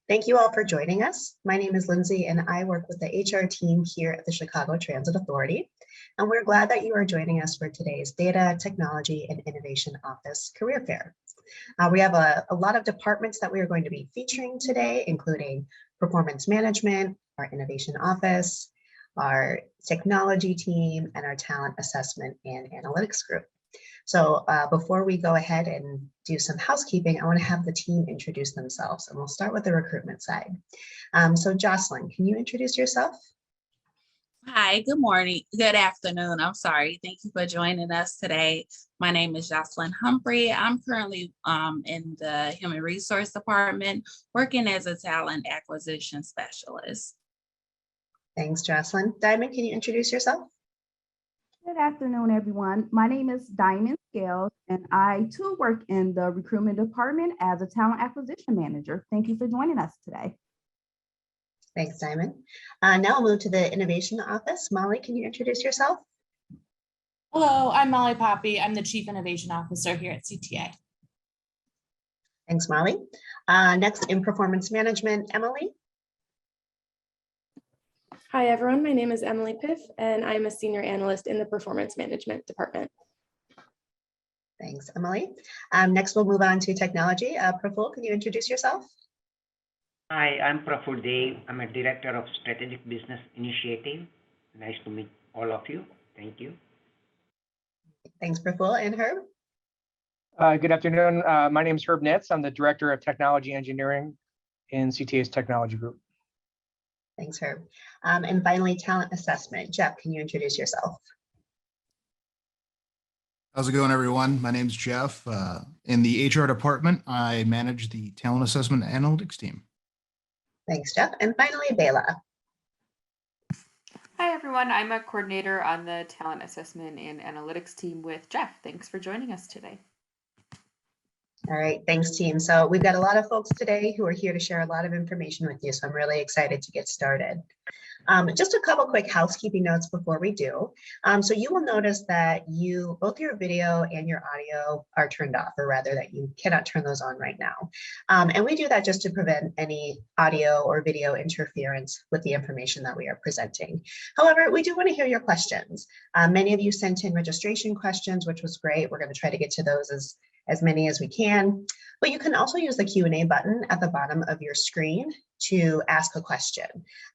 Thank you all for joining us. My name is Lindsay and I work with the HR team here at the Chicago Transit Authority. And we're glad that you are joining us for today's Data, Technology, and Innovation Office Career Fair. We have a lot of departments that we are going to be featuring today, including Performance Management, our Innovation Office, our Technology team, and our Talent Assessment and Analytics group. So before we go ahead and do some housekeeping, I want to have the team introduce themselves, and we'll start with the recruitment side. So Jocelyn, can you introduce yourself? Hi, good morning, good afternoon. I'm sorry. Thank you for joining us today. My name is Jocelyn Humphrey. I'm currently in the Human Resource Department, working as a talent acquisition specialist. Thanks, Jocelyn. Diamond, can you introduce yourself? Good afternoon, everyone. My name is Diamond Scales, and I too work in the recruitment department as a talent acquisition manager. Thank you for joining us today. Thanks, Diamond. Now I'll move to the Innovation Office. Molly, can you introduce yourself? Hello, I'm Molly Poppy. I'm the Chief Innovation Officer here at CTA. Thanks, Molly. Next, in Performance Management, Emily. Hi, everyone. My name is Emily Piff, and I'm a Senior Analyst in the Performance Management Department. Thanks, Emily. Next, we'll move on to Technology. Praful, can you introduce yourself? Hi, I'm Praful Dev. I'm a Director of Strategic Business Initiative. Nice to meet all of you. Thank you. Thanks, Praful. And Herb? Good afternoon. My name is Herb Nitz. I'm the Director of Technology Engineering in CTA's Technology Group. Thanks, Herb. And finally, Talent Assessment. Jeff, can you introduce yourself? How's it going, everyone? My name is Jeff. In the HR department, I manage the Talent Assessment Analytics team. Thanks, Jeff. And finally, Bela. Hi, everyone. I'm a coordinator on the Talent Assessment and Analytics team with Jeff. Thanks for joining us today. All right, thanks, team. So we've got a lot of folks today who are here to share a lot of information with you, so I'm really excited to get started. Just a couple quick housekeeping notes before we do. So you will notice that both your video and your audio are turned off, or rather that you cannot turn those on right now. And we do that just to prevent any audio or video interference with the information that we are presenting. However, we do want to hear your questions. Many of you sent in registration questions, which was great. We're going to try to get to those as many as we can, but you can also use the Q&A button at the bottom of your screen to ask a question.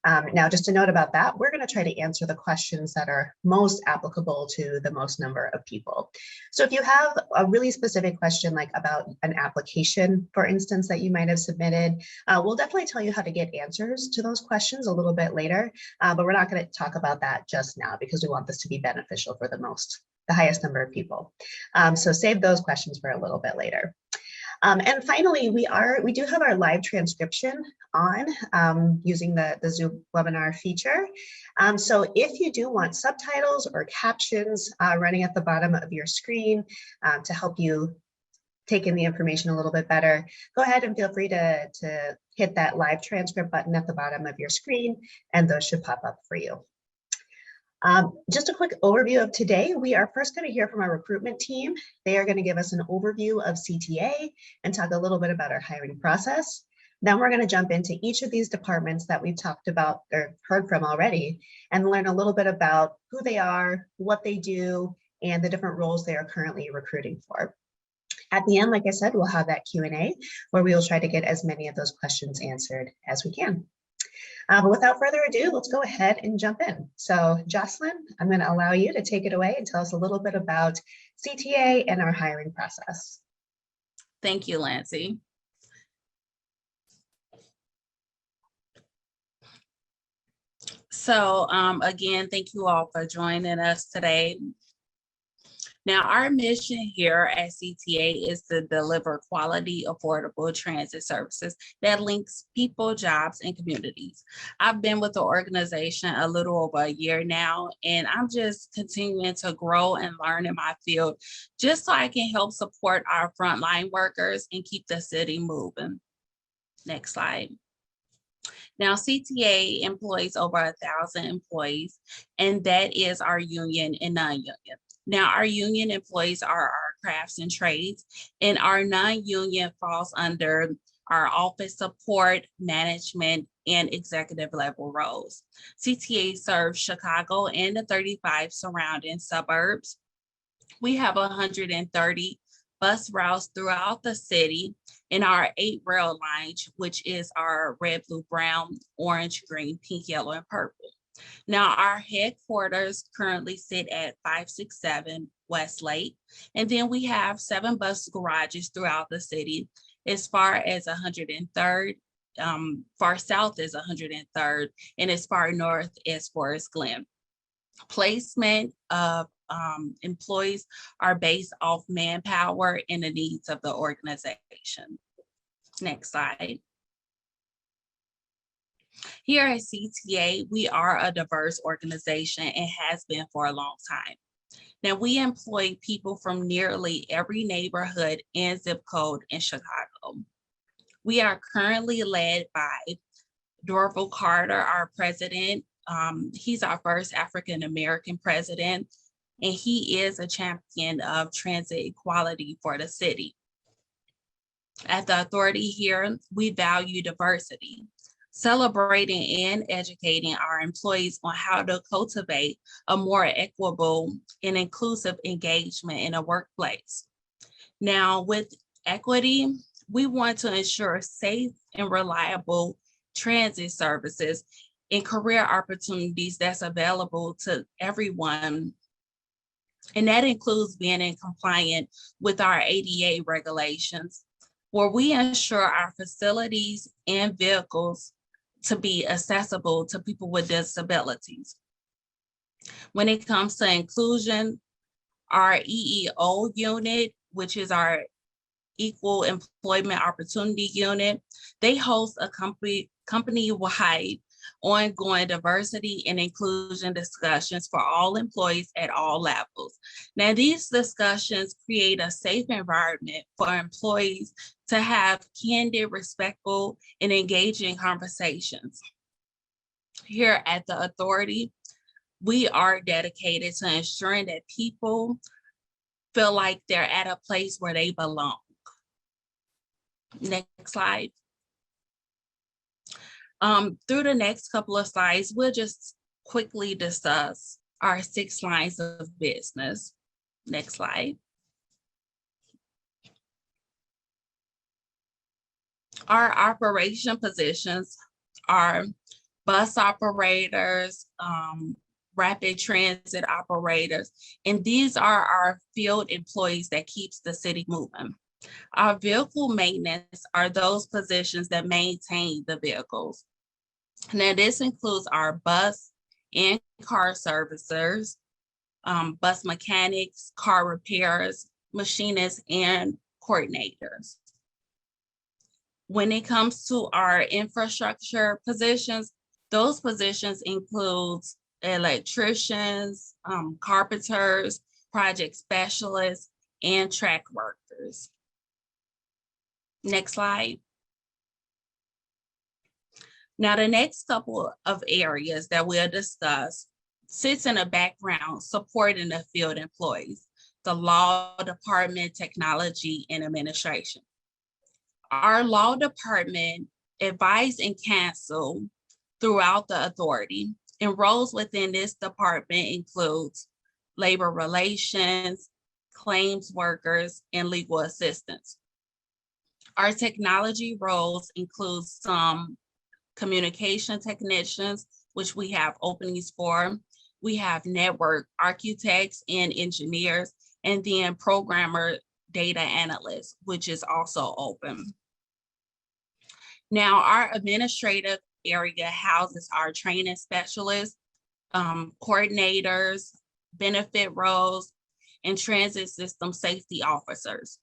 Now, just a note about that, we're going to try to answer the questions that are most applicable to the most number of people. So if you have a really specific question, like about an application, for instance, that you might have submitted, we'll definitely tell you how to get answers to those questions a little bit later, but we're not going to talk about that just now because we want this to be beneficial for the highest number of people. So save those questions for a little bit later. And finally, we do have our live transcription on using the Zoom webinar feature. So if you do want subtitles or captions running at the bottom of your screen to help you take in the information a little bit better, go ahead and feel free to hit that live transcript button at the bottom of your screen, and those should pop up for you. Just a quick overview of today. We are first going to hear from our recruitment team. They are going to give us an overview of CTA and talk a little bit about our hiring process. Then we're going to jump into each of these departments that we've talked about or heard from already and learn a little bit about who they are, what they do, and the different roles they are currently recruiting for. At the end, like I said, we'll have that Q&A where we will try to get as many of those questions answered as we can. But without further ado, let's go ahead and jump in. So Jocelyn, I'm going to allow you to take it away and tell us a little bit about CTA and our hiring process. Thank you, Lindsay. So again, thank you all for joining us today. Now, our mission here at CTA is to deliver quality, affordable transit services that links people, jobs, and communities. I've been with the organization a little over a year now, and I'm just continuing to grow and learn in my field just so I can help support our frontline workers and keep the city moving. Next slide. Now, CTA employs over 1,000 employees, and that is our union and non-union. Now, our union employees are our crafts and trades, and our non-union falls under our office support, management, and executive level roles. CTA serves Chicago and the 35 surrounding suburbs. We have 130 bus routes throughout the city and our 8 rail lines, which is our red, blue, brown, orange, green, pink, yellow, and purple. Now, our headquarters currently sit at 567 West Lake, and then we have 7 bus garages throughout the city, as far as 103rd, far south is 103rd, and as far north as Forest Glen. Placement of employees are based off manpower and the needs of the organization. Next slide. Here at CTA, we are a diverse organization and has been for a long time. Now, we employ people from nearly every neighborhood and zip code in Chicago. We are currently led by Dorval Carter, our president. He's our first African-American president, and he is a champion of transit equality for the city. At the authority here, we value diversity, celebrating and educating our employees on how to cultivate a more equitable and inclusive engagement in a workplace. Now, with equity, we want to ensure safe and reliable transit services and career opportunities that's available to everyone. And that includes being in compliance with our ADA regulations, where we ensure our facilities and vehicles to be accessible to people with disabilities. When it comes to inclusion, our EEO unit, which is our Equal Employment Opportunity Unit, they host a company-wide ongoing diversity and inclusion discussions for all employees at all levels. Now, these discussions create a safe environment for employees to have candid, respectful, and engaging conversations. Here at the authority, we are dedicated to ensuring that people feel like they're at a place where they belong. Next slide. Through the next couple of slides, we'll just quickly discuss our 6 lines of business. Next slide. Our operation positions are bus operators, rapid transit operators, and these are our field employees that keeps the city moving. Our vehicle maintenance are those positions that maintain the vehicles. Now, this includes our bus and car servicers, bus mechanics, car repairers, machinists, and coordinators. When it comes to our infrastructure positions, those positions include electricians, carpenters, project specialists, and track workers. Next slide. Now, the next couple of areas that we'll discuss sits in the background supporting the field employees, the law department, technology, and administration. Our law department advise and counsel throughout the authority, and roles within this department includes labor relations, claims workers, and legal assistance. Our technology roles include some communication technicians, which we have openings for. We have network architects and engineers, and then programmer data analysts, which is also open. Now, our administrative area houses our training specialists, coordinators, benefit roles, and transit system safety officers.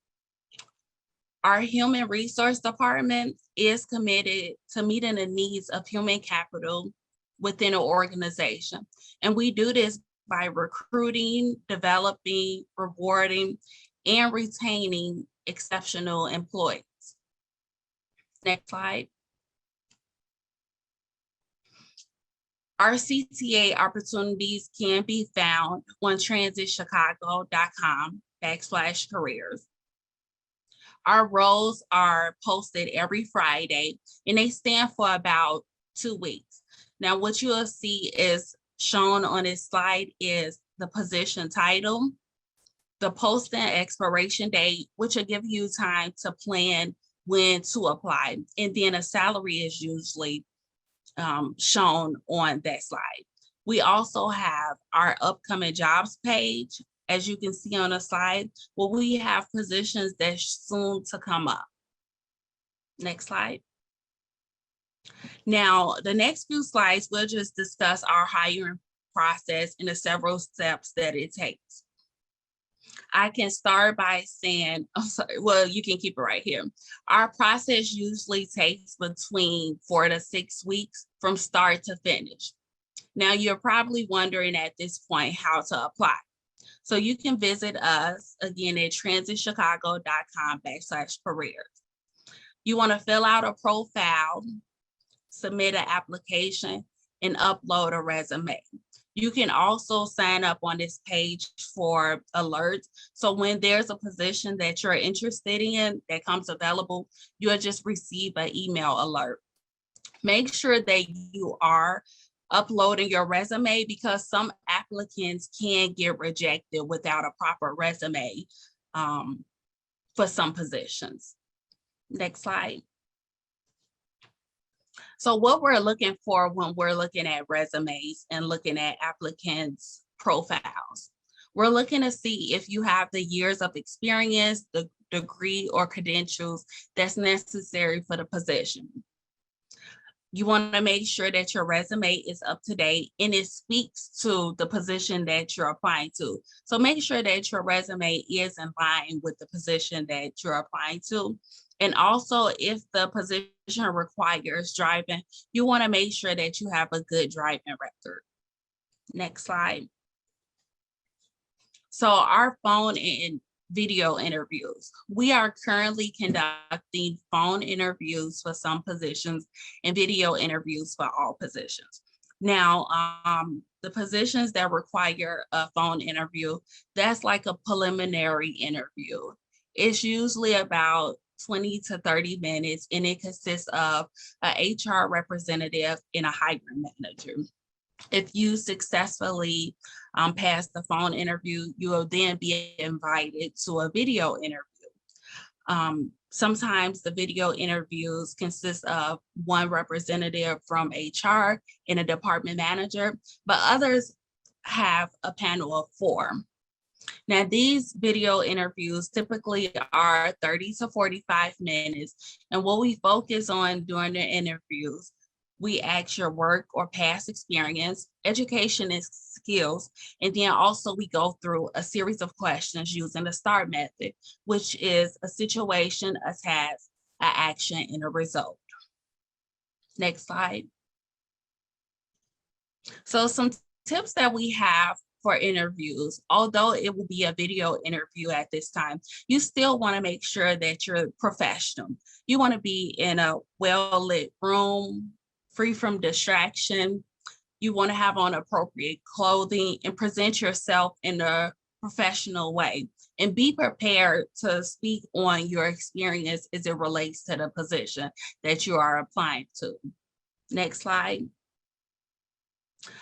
Our human resource department is committed to meeting the needs of human capital within an organization. And we do this by recruiting, developing, rewarding, and retaining exceptional employees. Next slide. Our CTA opportunities can be found on transitchicago.com/careers. Our roles are posted every Friday, and they stand for about 2 weeks. Now, what you'll see is shown on this slide is the position title, the posting expiration date, which will give you time to plan when to apply. And then a salary is usually shown on that slide. We also have our upcoming jobs page, as you can see on the slide, where we have positions that's soon to come up. Next slide. Now, the next few slides, we'll just discuss our hiring process and the several steps that it takes. I can start by saying, I'm sorry, well, you can keep it right here. Our process usually takes between 4 to 6 weeks from start to finish. Now, you're probably wondering at this point how to apply. So you can visit us again at transitchicago.com/careers. You want to fill out a profile, submit an application, and upload a resume. You can also sign up on this page for alerts. So when there's a position that you're interested in that comes available, you'll just receive an email alert. Make sure that you are uploading your resume because some applicants can get rejected without a proper resume for some positions. Next slide. So what we're looking for when we're looking at resumes and looking at applicants' profiles, we're looking to see if you have the years of experience, the degree or credentials that's necessary for the position. You want to make sure that your resume is up to date and it speaks to the position that you're applying to. So make sure that your resume is in line with the position that you're applying to. And also, if the position requires driving, you want to make sure that you have a good driving record. Next slide. So our phone and video interviews. We are currently conducting phone interviews for some positions and video interviews for all positions. Now, the positions that require a phone interview, that's like a preliminary interview. It's usually about 20 to 30 minutes, and it consists of an HR representative and a hiring manager. If you successfully pass the phone interview, you will then be invited to a video interview. Sometimes the video interviews consist of one representative from HR and a department manager, but others have a panel of 4. Now, these video interviews typically are 30 to 45 minutes. And what we focus on during the interviews, we ask your work or past experience, education and skills, and then also we go through a series of questions using the STAR method, which is a situation, a task, an action, and a result. Next slide. So some tips that we have for interviews, although it will be a video interview at this time, you still want to make sure that you're professional. You want to be in a well-lit room, free from distraction. You want to have on appropriate clothing and present yourself in a professional way, and be prepared to speak on your experience as it relates to the position that you are applying to. Next slide.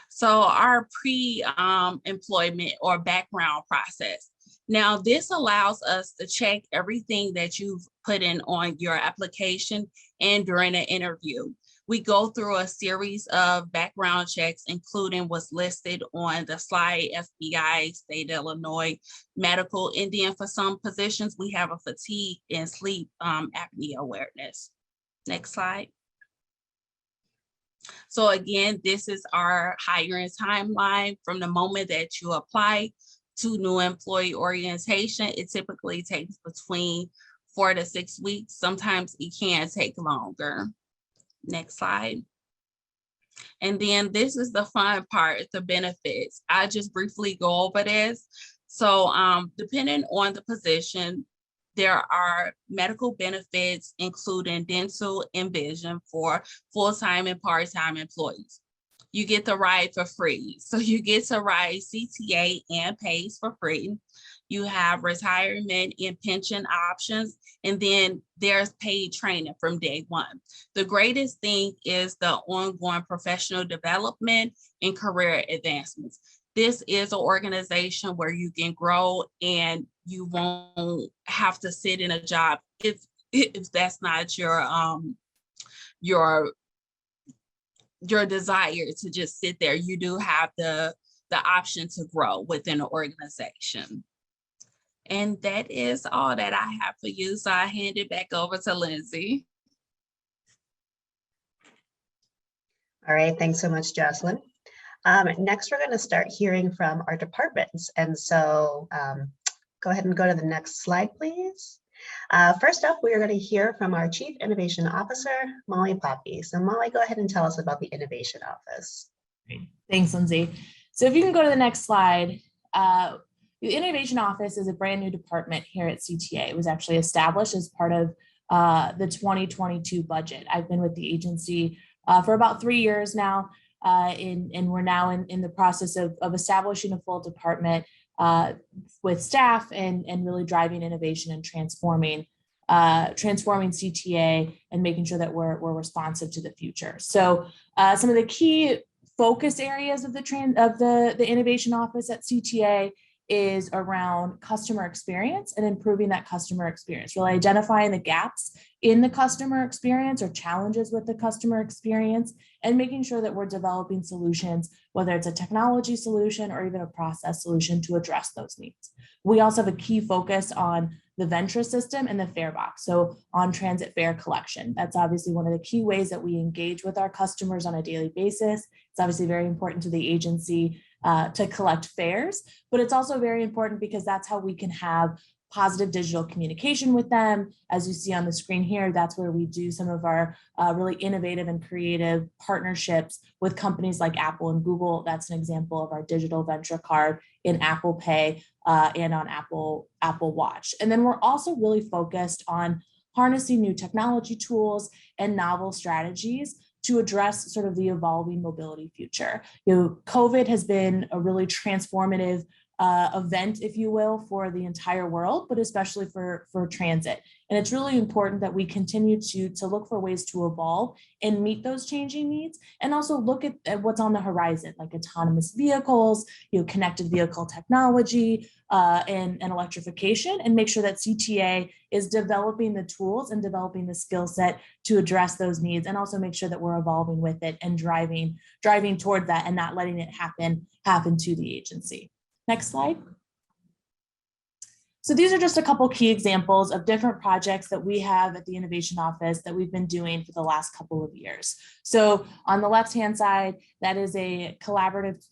So our pre-employment or background process. Now, this allows us to check everything that you've put in on your application and during an interview. We go through a series of background checks, including what's listed on the slide: FBI, state of Illinois, medical, and then for some positions, we have a fatigue and sleep apnea awareness. Next slide. So again, this is our hiring timeline from the moment that you apply to new employee orientation. It typically takes between 4 to 6 weeks. Sometimes it can take longer. Next slide. And then this is the fun part, the benefits. I just briefly go over this. So depending on the position, there are medical benefits, including dental and vision for full-time and part-time employees. You get the ride for free. So you get to ride CTA and PACE for free. you have retirement and pension options, and then there's paid training from day one. The greatest thing is the ongoing professional development and career advancements. This is an organization where you can grow and you won't have to sit in a job if that's not your desire to just sit there. You do have the option to grow within an organization. And that is all that I have for you. So I hand it back over to Lindsay. All right, thanks so much, Jocelyn. Next, we're going to start hearing from our departments. And so go ahead and go to the next slide, please. First up, we are going to hear from our Chief Innovation Officer, Molly Poppy. So Molly, go ahead and tell us about the Innovation Office. Great. Thanks, Lindsay. So if you can go to the next slide, the Innovation Office is a brand new department here at CTA. It was actually established as part of the 2022 budget. I've been with the agency for about 3 years now, and we're now in the process of establishing a full department with staff and really driving innovation and transforming CTA and making sure that we're responsive to the future. So some of the key focus areas of the Innovation Office at CTA is around customer experience and improving that customer experience, really identifying the gaps in the customer experience or challenges with the customer experience, and making sure that we're developing solutions, whether it's a technology solution or even a process solution, to address those needs. We also have a key focus on the Ventra system and the fare box, so on transit fare collection. That's obviously one of the key ways that we engage with our customers on a daily basis. It's obviously very important to the agency to collect fares, but it's also very important because that's how we can have positive digital communication with them. As you see on the screen here, that's where we do some of our really innovative and creative partnerships with companies like Apple and Google. That's an example of our digital Ventra card in Apple Pay and on Apple Watch. And then we're also really focused on harnessing new technology tools and novel strategies to address sort of the evolving mobility future. COVID has been a really transformative event, if you will, for the entire world, but especially for transit. And it's really important that we continue to look for ways to evolve and meet those changing needs, and also look at what's on the horizon, like autonomous vehicles, connected vehicle technology, and electrification, and make sure that CTA is developing the tools and developing the skill set to address those needs, and also make sure that we're evolving with it and driving toward that and not letting it happen to the agency. Next slide. So these are just a couple key examples of different projects that we have at the Innovation Office that we've been doing for the last couple of years. So on the left-hand side, that is a collaborative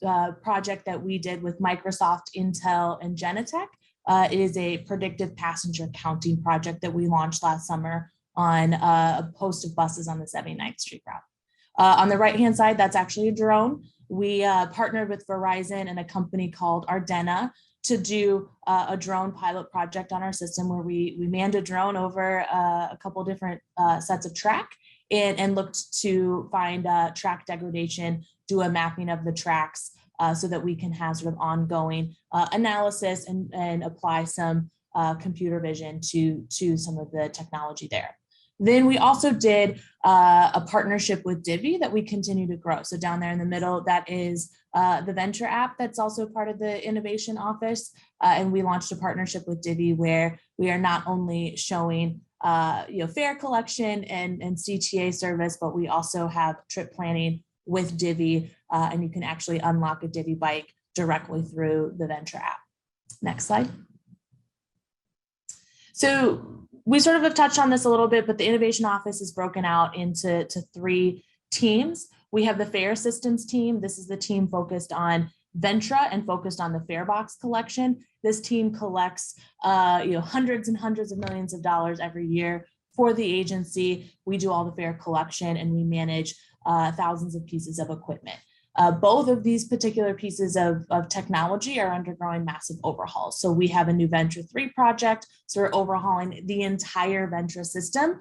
project that we did with Microsoft, Intel, and Genetec. It is a predictive passenger counting project that we launched last summer on a host of buses on the 79th Street route. On the right-hand side, that's actually a drone. We partnered with Verizon and a company called Ardenna to do a drone pilot project on our system, where we manned a drone over a couple different sets of track and looked to find track degradation, do a mapping of the tracks so that we can have sort of ongoing analysis and apply some computer vision to some of the technology there. Then we also did a partnership with Divvy that we continue to grow. So down there in the middle, that is the Venture app that's also part of the Innovation Office. And we launched a partnership with Divvy where we are not only showing fare collection and CTA service, but we also have trip planning with Divvy, and you can actually unlock a Divvy bike directly through the Venture app. Next slide. So we sort of have touched on this a little bit, but the Innovation Office is broken out into 3 teams. We have the fare systems team. This is the team focused on Ventra and focused on the fare box collection. This team collects hundreds and hundreds of millions of dollars every year for the agency. We do all the fare collection and we manage thousands of pieces of equipment. Both of these particular pieces of technology are undergoing massive overhauls. So we have a new Ventra 3 project. So we're overhauling the entire Ventra system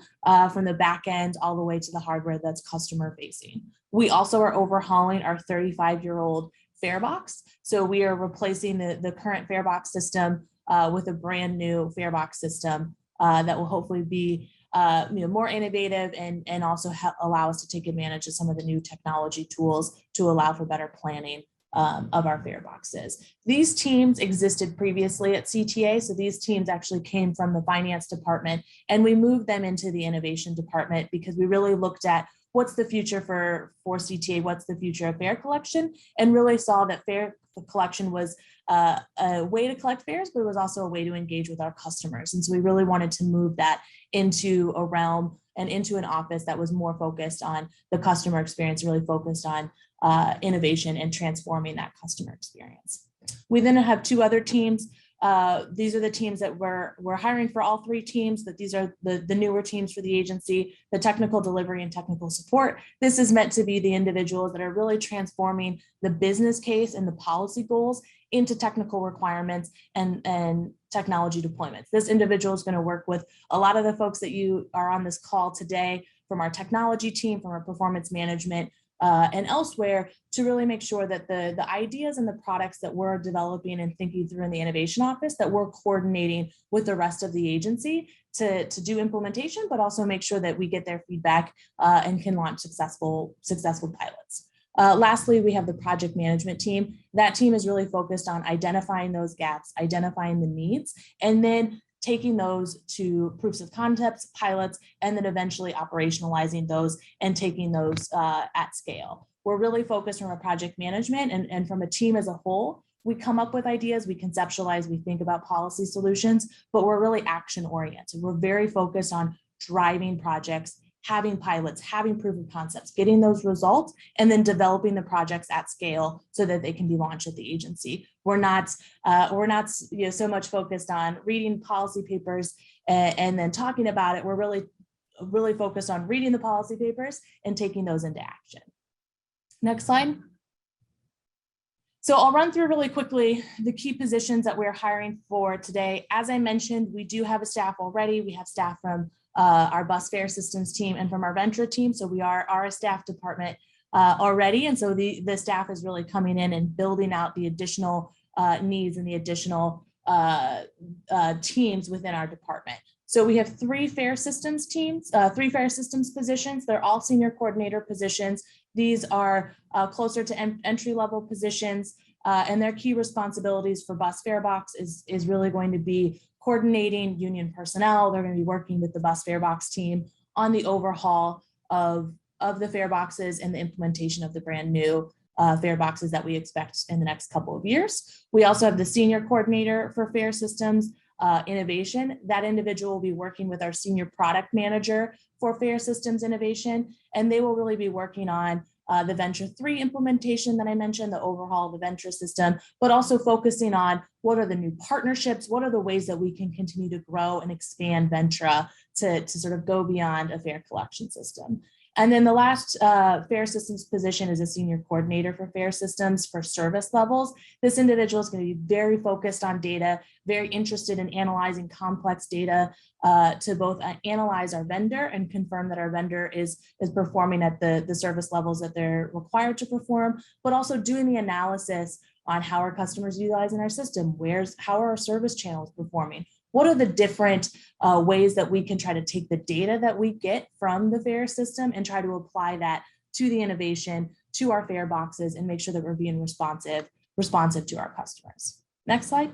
from the back end all the way to the hardware that's customer facing. We also are overhauling our 35-year-old fare box. So we are replacing the current fare box system with a brand new farebox system that will hopefully be more innovative and also allow us to take advantage of some of the new technology tools to allow for better planning of our fare boxes. These teams existed previously at CTA, so these teams actually came from the finance department, and we moved them into the innovation department because we really looked at what's the future for CTA, what's the future of fare collection, and really saw that fare collection was a way to collect fares, but it was also a way to engage with our customers. And so we really wanted to move that into a realm and into an office that was more focused on the customer experience, really focused on innovation and transforming that customer experience. We then have two other teams. These are the teams that we're hiring for all three teams, but these are the newer teams for the agency, the technical delivery and technical support. This is meant to be the individuals that are really transforming the business case and the policy goals into technical requirements and technology deployments. This individual is going to work with a lot of the folks that you are on this call today from our technology team, from our performance management, and elsewhere to really make sure that the ideas and the products that we're developing and thinking through in the innovation office, that we're coordinating with the rest of the agency to do implementation, but also make sure that we get their feedback and can launch successful pilots. Lastly, we have the project management team. That team is really focused on identifying those gaps, identifying the needs, and then taking those to proofs of concepts, pilots, and then eventually operationalizing those and taking those at scale. We're really focused from a project management and from a team as a whole. We come up with ideas, we conceptualize, we think about policy solutions, but we're really action oriented. We're very focused on driving projects, having pilots, having proof of concepts, getting those results, and then developing the projects at scale so that they can be launched at the agency. We're not so much focused on reading policy papers and then talking about it. We're really focused on reading the policy papers and taking those into action. Next slide. So I'll run through really quickly the key positions that we're hiring for today. As I mentioned, we do have a staff already. We have staff from our bus fare systems team and from our Ventra team. So we are a staff department already. And so the staff is really coming in and building out the additional needs and the additional teams within our department. So we have three fare systems positions. They're all senior coordinator positions. These are closer to entry-level positions, and their key responsibilities for bus fare box is really going to be coordinating union personnel. They're going to be working with the bus fare box team on the overhaul of the fare boxes and the implementation of the brand new fare boxes that we expect in the next couple of years. We also have the senior coordinator for fare systems innovation. That individual will be working with our senior product manager for fare systems innovation, and they will really be working on the Ventra 3 implementation that I mentioned, the overhaul of the Ventra system, but also focusing on what are the new partnerships, what are the ways that we can continue to grow and expand Ventra to sort of go beyond a fare collection system. And then the last fare systems position is a senior coordinator for fare systems for service levels. This individual is going to be very focused on data, very interested in analyzing complex data to both analyze our vendor and confirm that our vendor is performing at the service levels that they're required to perform, but also doing the analysis on how our customers utilizing our system, how are our service channels performing, what are the different ways that we can try to take the data that we get from the fare system and try to apply that to the innovation, to our fare boxes, and make sure that we're being responsive to our customers. Next slide.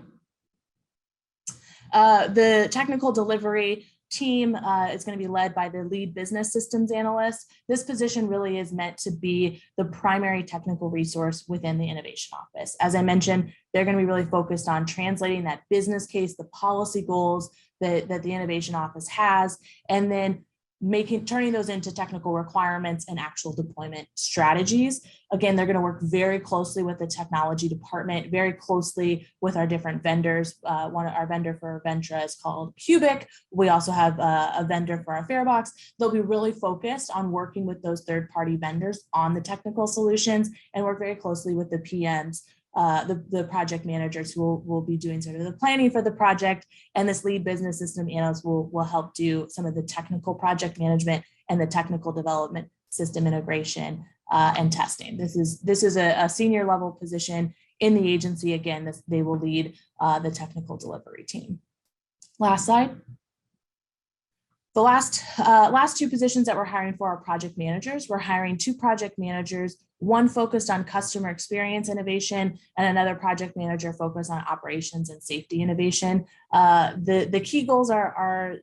The technical delivery team is going to be led by the lead business systems analyst. This position really is meant to be the primary technical resource within the innovation office. As I mentioned, they're going to be really focused on translating that business case, the policy goals that the innovation office has, and then turning those into technical requirements and actual deployment strategies. Again, they're going to work very closely with the technology department, very closely with our different vendors. Our vendor for Ventra is called Cubic. We also have a vendor for our farebox. They'll be really focused on working with those third-party vendors on the technical solutions and work very closely with the PMs, the project managers who will be doing sort of the planning for the project, and this lead business system analyst will help do some of the technical project management and the technical development, system integration, and testing. This is a senior level position in the agency. Again, they will lead the technical delivery team. Last slide. The last two positions that we're hiring for are project managers. We're hiring 2 project managers, one focused on customer experience innovation and another project manager focused on operations and safety innovation. The key goals are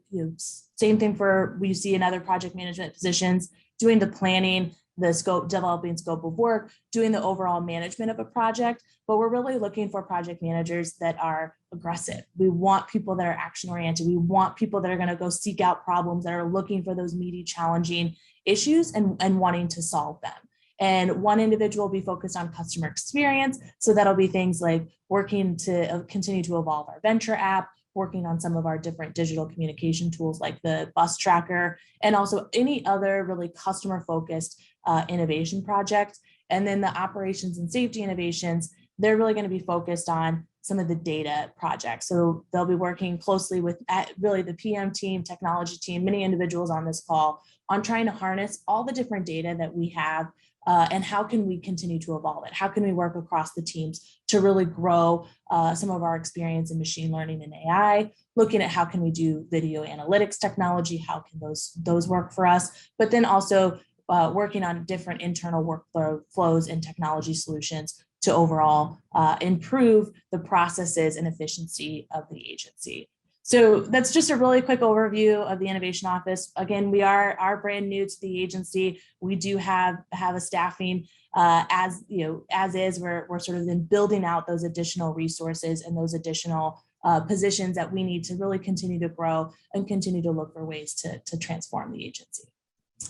same thing for we see in other project management positions, doing the planning, the scope, developing scope of work, doing the overall management of a project, but we're really looking for project managers that are aggressive. We want people that are action oriented. We want people that are going to go seek out problems, that are looking for those meaty, challenging issues and wanting to solve them. And one individual will be focused on customer experience. So that'll be things like working to continue to evolve our venture app, working on some of our different digital communication tools like the bus tracker, and also any other really customer focused innovation project. And then the operations and safety innovations, they're really going to be focused on some of the data projects. So they'll be working closely with really the PM team, technology team, many individuals on this call on trying to harness all the different data that we have and how can we continue to evolve it? How can we work across the teams to really grow some of our experience in machine learning and AI, looking at how can we do video analytics technology, how can those work for us, but then also working on different internal workflow flows and technology solutions to overall improve the processes and efficiency of the agency. So that's just a really quick overview of the Innovation Office. Again, we are brand new to the agency. We do have a staffing as is. We're sort of then building out those additional resources and those additional positions that we need to really continue to grow and continue to look for ways to transform the agency.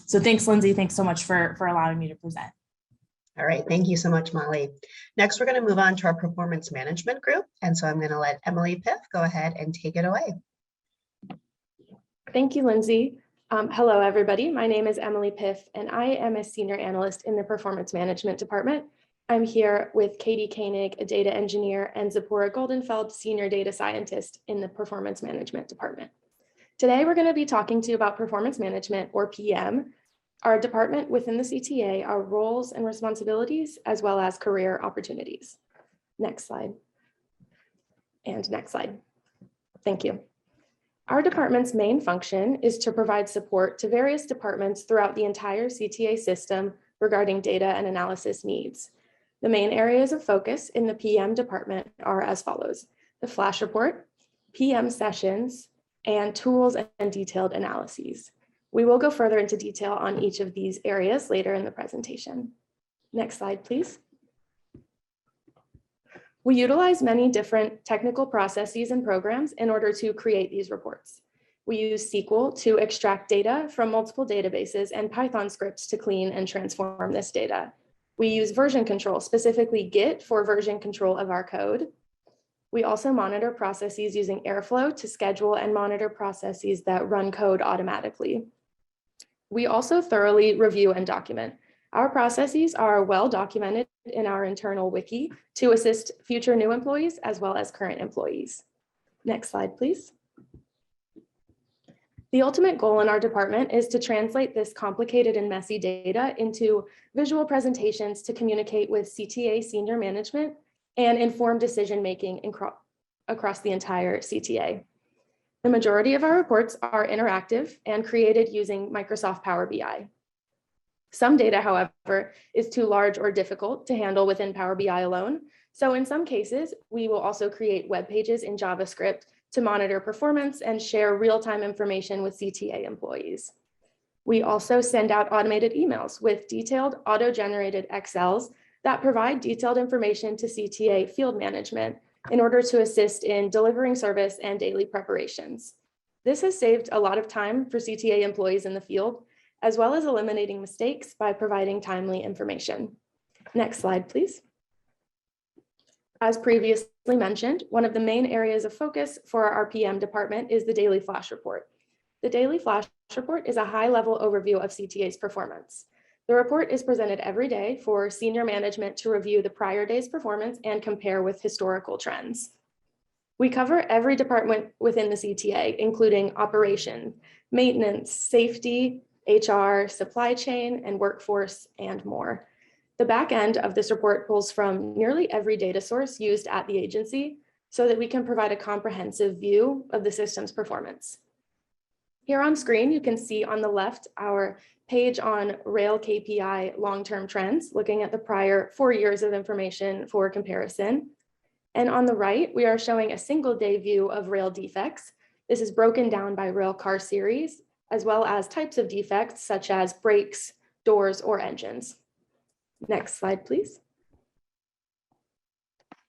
So thanks, Lindsay. Thanks so much for allowing me to present. All right, thank you so much, Molly. Next, we're going to move on to our performance management group. And so I'm going to let Emily Piff go ahead and take it away. Thank you, Lindsay. Hello, everybody. My name is Emily Piff, and I am a senior analyst in the performance management department. I'm here with Katie Koenig, a data engineer, and Zipporah Goldenfeld, senior data scientist in the performance management department. Today, we're going to be talking to you about performance management, or PM, our department within the CTA, our roles and responsibilities, as well as career opportunities. Next slide. And next slide. Thank you. Our department's main function is to provide support to various departments throughout the entire CTA system regarding data and analysis needs. The main areas of focus in the PM department are as follows: the flash report, PM sessions, and tools and detailed analyses. We will go further into detail on each of these areas later in the presentation. Next slide, please. We utilize many different technical processes and programs in order to create these reports. We use SQL to extract data from multiple databases and Python scripts to clean and transform this data. We use version control, specifically Git, for version control of our code. We also monitor processes using Airflow to schedule and monitor processes that run code automatically. We also thoroughly review and document. Our processes are well documented in our internal wiki to assist future new employees as well as current employees. Next slide, please. The ultimate goal in our department is to translate this complicated and messy data into visual presentations to communicate with CTA senior management and inform decision-making across the entire CTA. The majority of our reports are interactive and created using Microsoft Power BI. Some data, however, is too large or difficult to handle within Power BI alone. So in some cases, we will also create web pages in JavaScript to monitor performance and share real-time information with CTA employees. We also send out automated emails with detailed auto-generated Excels that provide detailed information to CTA field management in order to assist in delivering service and daily preparations. This has saved a lot of time for CTA employees in the field, as well as eliminating mistakes by providing timely information. Next slide, please. As previously mentioned, one of the main areas of focus for our PM department is the daily flash report. The daily flash report is a high-level overview of CTA's performance. The report is presented every day for senior management to review the prior day's performance and compare with historical trends. We cover every department within the CTA, including operations, maintenance, safety, HR, supply chain, and workforce, and more. The back end of this report pulls from nearly every data source used at the agency so that we can provide a comprehensive view of the system's performance. Here on screen, you can see on the left our page on Rail KPI long-term trends, looking at the prior 4 years of information for comparison. And on the right, we are showing a single day view of rail defects. This is broken down by rail car series, as well as types of defects such as brakes, doors, or engines. Next slide, please.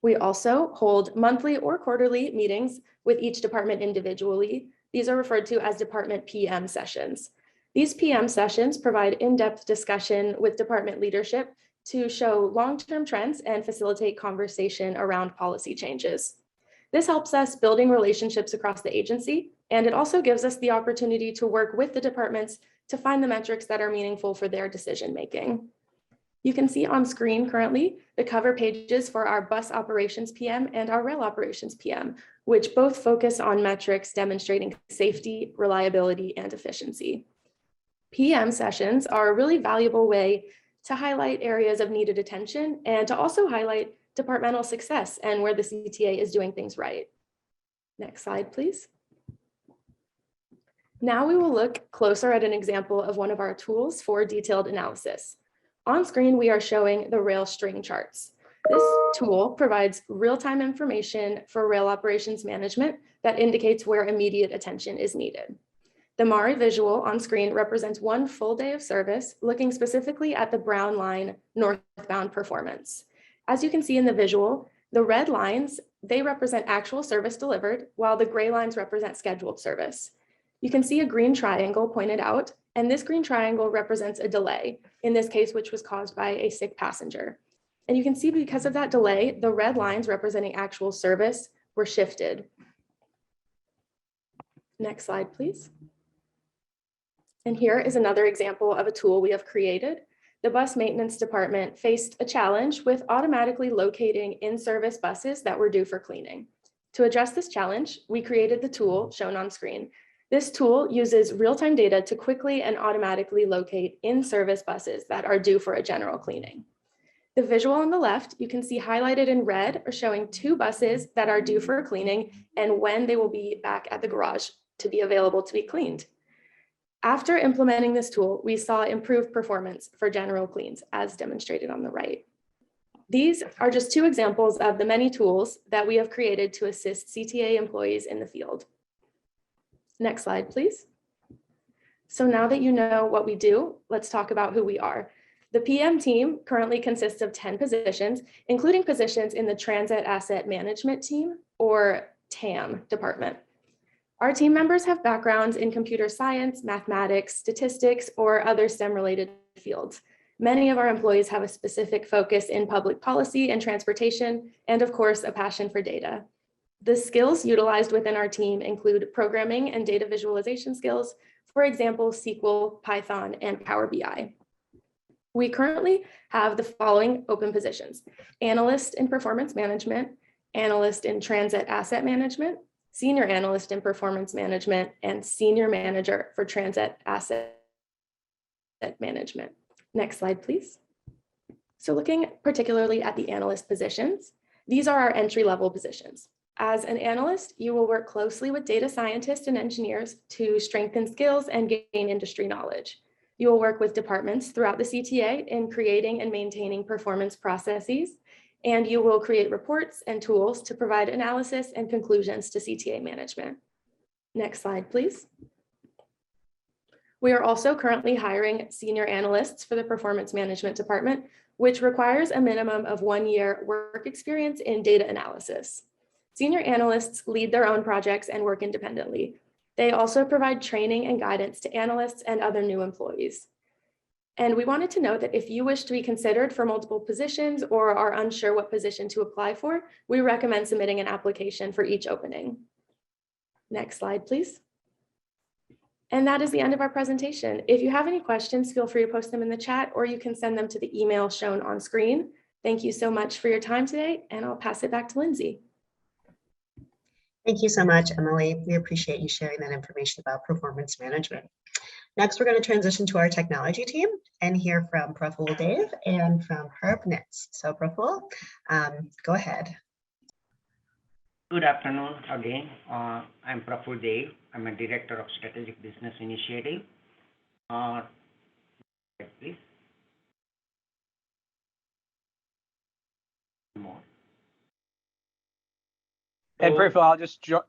We also hold monthly or quarterly meetings with each department individually. These are referred to as department PM sessions. These PM sessions provide in-depth discussion with department leadership to show long-term trends and facilitate conversation around policy changes. This helps us building relationships across the agency, and it also gives us the opportunity to work with the departments to find the metrics that are meaningful for their decision-making. You can see on screen currently the cover pages for our bus operations PM and our rail operations PM, which both focus on metrics demonstrating safety, reliability, and efficiency. PM sessions are a really valuable way to highlight areas of needed attention and to also highlight departmental success and where the CTA is doing things right. Next slide, please. Now we will look closer at an example of one of our tools for detailed analysis. On screen, we are showing the rail string charts. This tool provides real-time information for rail operations management that indicates where immediate attention is needed. The Mari visual on screen represents one full day of service, looking specifically at the brown line northbound performance. As you can see in the visual, the red lines, they represent actual service delivered, while the gray lines represent scheduled service. You can see a green triangle pointed out, and this green triangle represents a delay, in this case, which was caused by a sick passenger. And you can see because of that delay, the red lines representing actual service were shifted. Next slide, please. And here is another example of a tool we have created. The bus maintenance department faced a challenge with automatically locating in-service buses that were due for cleaning. To address this challenge, we created the tool shown on screen. This tool uses real-time data to quickly and automatically locate in-service buses that are due for a general cleaning. The visual on the left, you can see highlighted in red are showing 2 buses that are due for cleaning and when they will be back at the garage to be available to be cleaned. After implementing this tool, we saw improved performance for general cleans as demonstrated on the right. These are just 2 examples of the many tools that we have created to assist CTA employees in the field. Next slide, please. So now that you know what we do, let's talk about who we are. The PM team currently consists of 10 positions, including positions in the Transit Asset Management Team, or TAM department. Our team members have backgrounds in computer science, mathematics, statistics, or other STEM-related fields. Many of our employees have a specific focus in public policy and transportation, and of course, a passion for data. The skills utilized within our team include programming and data visualization skills, for example, SQL, Python, and Power BI. We currently have the following open positions: analyst in performance management, analyst in transit asset management, senior analyst in performance management, and senior manager for transit asset management. Next slide, please. So looking particularly at the analyst positions, these are our entry-level positions. As an analyst, you will work closely with data scientists and engineers to strengthen skills and gain industry knowledge. You will work with departments throughout the CTA in creating and maintaining performance processes, and you will create reports and tools to provide analysis and conclusions to CTA management. Next slide, please. We are also currently hiring senior analysts for the performance management department, which requires a minimum of 1 year work experience in data analysis. Senior analysts lead their own projects and work independently. They also provide training and guidance to analysts and other new employees. And we wanted to note that if you wish to be considered for multiple positions or are unsure what position to apply for, we recommend submitting an application for each opening. Next slide, please. And that is the end of our presentation. If you have any questions, feel free to post them in the chat, or you can send them to the email shown on screen. Thank you so much for your time today, and I'll pass it back to Lindsay. Thank you so much, Emily. We appreciate you sharing that information about performance management. Next, we're going to transition to our technology team and hear from Praful Dave and from Herb Nitz. So Praful, go ahead. Good afternoon again. I'm Praful Dave. I'm a Director of Strategic Business Initiative. Please. More. And So- Praful,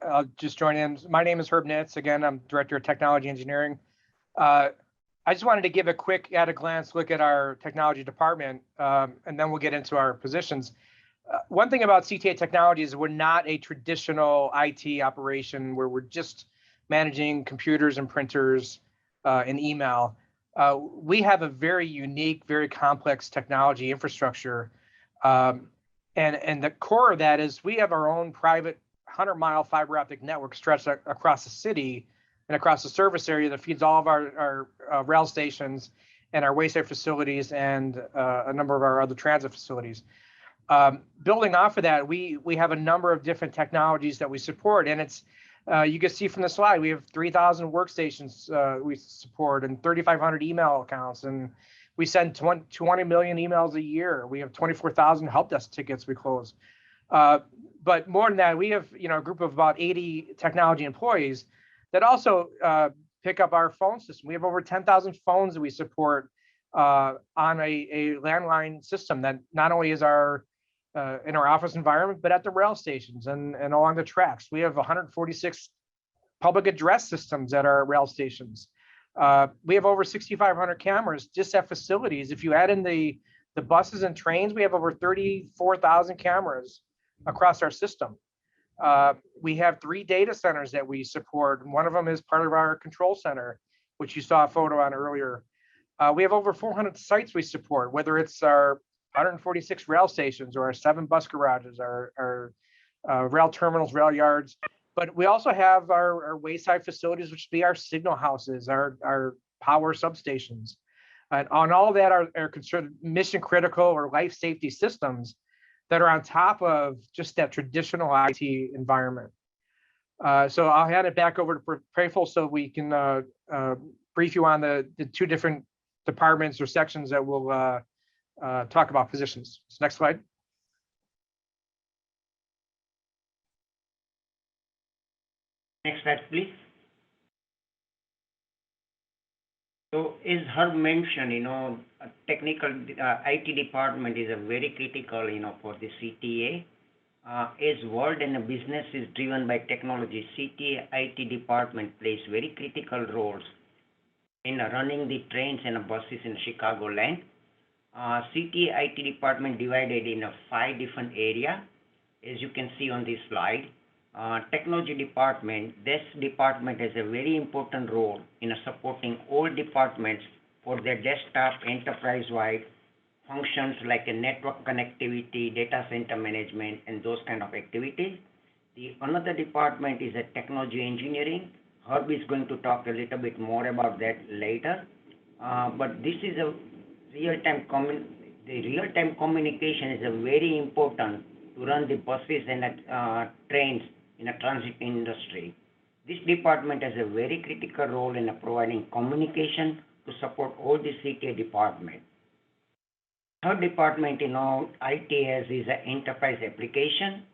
I'll just join in. My name is Herb Nitz. Again, I'm Director of Technology Engineering. I just wanted to give a quick at a glance look at our technology department, and then we'll get into our positions. One thing about CTA Technology is we're not a traditional IT operation where we're just managing computers and printers and email. We have a very unique, very complex technology infrastructure. And the core of that is we have our own private 100-mile fiber optic network stretched across the city and across the service area that feeds all of our rail stations and our wayside facilities and a number of our other transit facilities. Building off of that, we have a number of different technologies that we support, and it's you can see from the slide we have 3,000 workstations we support and 3,500 email accounts, and we send 20 million emails a year. We have 24,000 help desk tickets we close. But more than that, we have a group of about 80 technology employees that also pick up our phone system. We have over 10,000 phones that we support on a landline system that not only is in our office environment, but at the rail stations and along the tracks. We have 146 public address systems at our rail stations. We have over 6,500 cameras just at facilities. If you add in the buses and trains, we have over 34,000 cameras across our system. We have 3 data centers that we support. And one of them is part of our control center, which you saw a photo on earlier. We have over 400 sites we support, whether it's our 146 rail stations or our 7 bus garages, our rail terminals, rail yards. But we also have our wayside facilities, which be our signal houses, our power substations. And on all of that are considered mission critical or life safety systems that are on top of just that traditional IT environment. So I'll hand it back over to Praful so we can brief you on the 2 different departments or sections that we'll talk about positions. So next slide. Next slide, please. So as Herb mentioned, a technical IT department is a very critical, for the CTA. As world and the business is driven by technology, CTA IT department plays very critical roles in running the trains and buses in Chicagoland. CTA IT department divided in 5 different areas, as you can see on this slide. Technology department, this department has a very important role in supporting all departments for their desktop enterprise-wide functions like a network connectivity, data center management, and those kind of activities. Another department is a technology engineering. Herb is going to talk a little bit more about that later. But this is a real-time communication is a very important to run the buses and trains in a transit industry. This department has a very critical role in providing communication to support all the CTA department. Third department IT has is an enterprise application.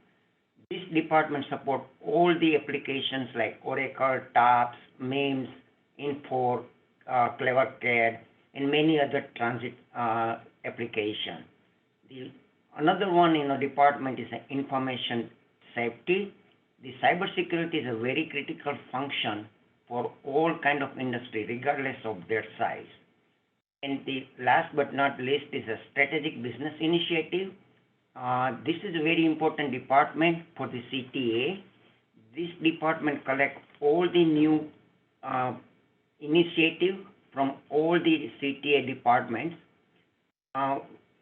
This department supports all the applications like Oracle, TOPS, MEMS, Infor, CleverCAD, and many other transit applications. Another one department is information safety. The cybersecurity is a very critical function for all kind of industry, regardless of their size. And the last but not least is a strategic business initiative. This is a very important department for the CTA. This department collects all the new initiatives from all the CTA departments.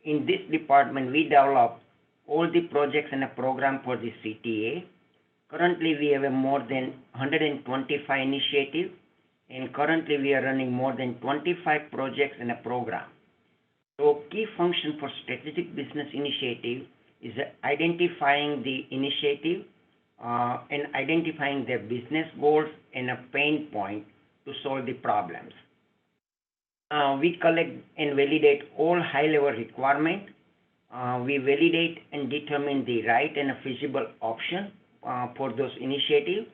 In this department, we develop all the projects and a program for the CTA. Currently, we have more than 125 initiatives, and currently we are running more than 25 projects in a program. So key function for strategic business initiative is identifying the initiative and identifying their business goals and a pain point to solve the problems. We collect and validate all high-level requirements. We validate and determine the right and feasible option for those initiatives.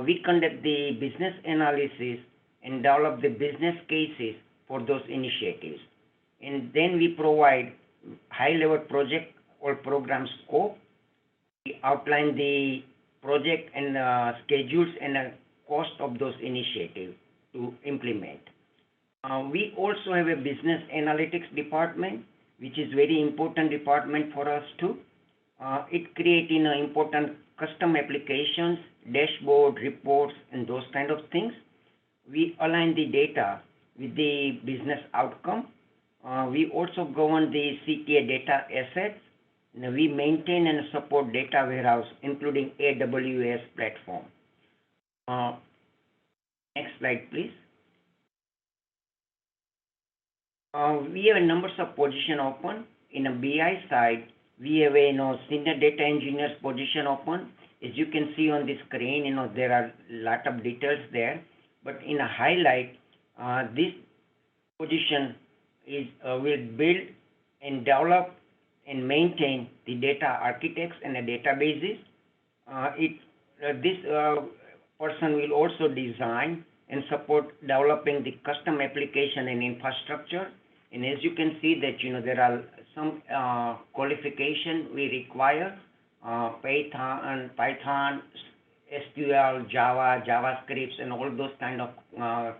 We conduct the business analysis and develop the business cases for those initiatives. And then we provide high-level project or program scope. We outline the project and schedules and cost of those initiatives to implement. We also have a business analytics department, which is very important department for us too. It creates important custom applications, dashboard, reports, and those kind of things. We align the data with the business outcome. We also govern the CTA data assets. We maintain and support data warehouse, including AWS platform. Next slide, please. We have a numbers of position open. In a BI side, we have a senior data engineers position open. As you can see on the screen, there are a lot of details there. But in a highlight, this position is will build and develop and maintain the data architects and the databases. This person will also design and support developing the custom application and infrastructure. And as you can see that, there are some qualification we require, Python, SQL, Java, JavaScript, and all those kind of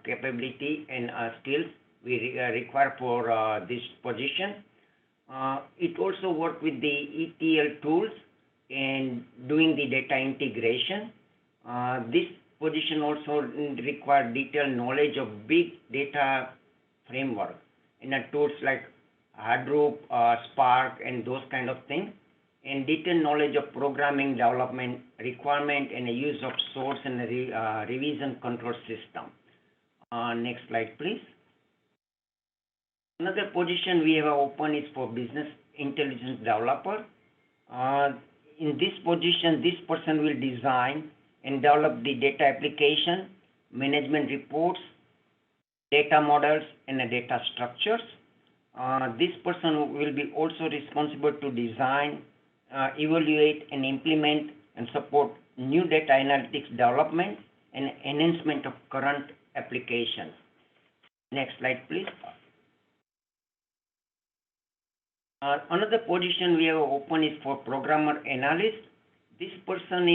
capability and skills we require for this position. It also works with the ETL tools and doing the data integration. This position also requires detailed knowledge of big data framework in tools like Hadoop, Spark, and those kind of things, and detailed knowledge of programming development requirement and the use of source and revision control system. Next slide, please. Another position we have open is for business intelligence developer. In this position, this person will design and develop the data application, management reports, data models, and the data structures. This person will be also responsible to design, evaluate, and implement and support new data analytics development and enhancement of current applications. Next slide, please. Another position we have open is for programmer analyst. This person,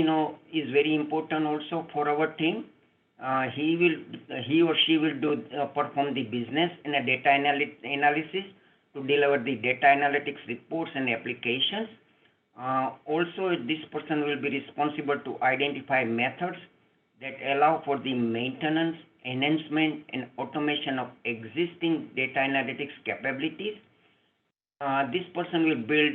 is very important also for our team. He or she will perform the business and a data analysis to deliver the data analytics reports and applications. Also, this person will be responsible to identify methods that allow for the maintenance, enhancement, and automation of existing data analytics capabilities. This person will build